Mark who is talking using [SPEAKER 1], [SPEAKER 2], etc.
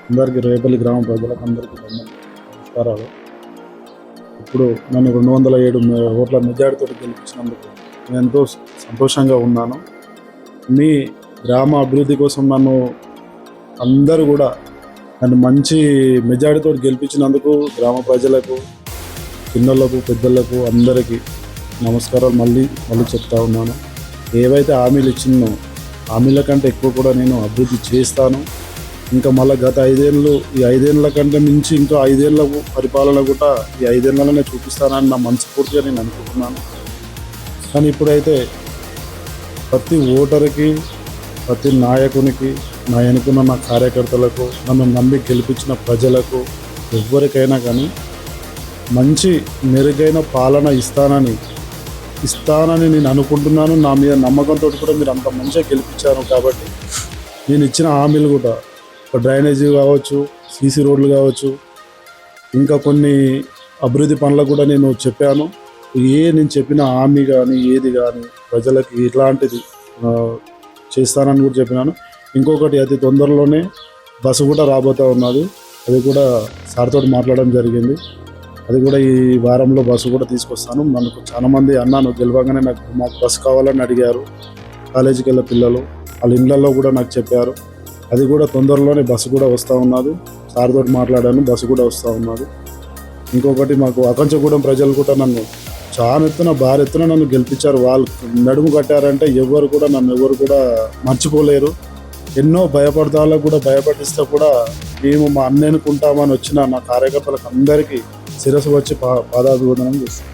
[SPEAKER 1] అందరికీ రేపల్లి గ్రామ ప్రజలకు అందరికీ నమస్కారాలు. ఇప్పుడు నన్ను 207 ఓట్ల మెజారిటీతో గెలిపించినందుకు నేను ఎంతో సంతోషంగా ఉన్నాను. మీ గ్రామ అభివృద్ధి కోసం అందరూ కూడా నన్ను మంచి మెజారిటీతో గెలిపించినందుకు గ్రామ ప్రజలకు, చిన్నలకు, పెద్దలకు అందరికీ నమస్కారాలు మళ్ళీ చెప్తా ఉన్నాను. ఏవైతే హామీలు ఇచ్చినో హామీల కంటే ఎక్కువ కూడా నేను అభివృద్ధి చేస్తాను. ఇంకా మళ్ళీ గత 5 ఏళ్ళు, ఈ 5 ఏళ్ళ కంటే మించి ఇంకా 5 ఏళ్ళ పరిపాలన కూడా ఈ 5 ఏళ్ళలోనే చూపిస్తానని నా మనస్ఫూర్తిగా నేను అనుకుంటున్నాను. కానీ ఇప్పుడైతే ప్రతి ఓటరుకి, ప్రతి నాయకునికి, నా ఎన్నుకున్న నా కార్యకర్తలకు, నన్ను నమ్మి గెలిపించిన ప్రజలకు ఎవరికైనా కానీ మంచి మెరుగైన పాలన ఇస్తానని నేను అనుకుంటున్నాను. నా మీద నమ్మకంతో కూడా మీరు అంత మంచిగా గెలిపించారు. కాబట్టి నేను ఇచ్చిన హామీలు కూడా డ్రైనేజీ కావచ్చు, సీసీ రోడ్లు కావచ్చు, ఇంకా కొన్ని అభివృద్ధి పనులకు కూడా నేను చెప్పాను. నేను చెప్పిన హామీ కానీ ఏది కానీ ప్రజలకి ఇట్లాంటిది చేస్తానని కూడా చెప్పినాను. ఇంకొకటి అతి తొందరలోనే బస్సు కూడా రాబోతూ ఉన్నది. అది కూడా సార్తో మాట్లాడడం జరిగింది. అది కూడా ఈ వారంలో బస్సు కూడా తీసుకొస్తాను. మనకు చాలామంది అన్నాను గెలవగానే మాకు బస్సు కావాలని అడిగారు. కాలేజీకి వెళ్ళే పిల్లలు వాళ్ళ ఇళ్ళల్లో కూడా నాకు చెప్పారు. అది కూడా తొందరలోనే బస్సు కూడా వస్తూ ఉన్నది. సార్తో మాట్లాడాను, బస్సు కూడా వస్తూ ఉన్నది. ఇంకొకటి మాకు అకంచగూడెం ప్రజలు కూడా నన్ను చాలా భారీ ఎత్తున నన్ను గెలిపించారు. వాళ్ళు నడుము కట్టారంటే ఎవరు కూడా మర్చిపోలేరు. ఎన్నో భయపడతాలకు కూడా భయపడిస్తే కూడా మేము మా అన్నయ్యనుకుంటామని వచ్చిన నా కార్యకర్తలకు అందరికీ శిరస్సు వచ్చి పాదాభివందనం చేస్తాం.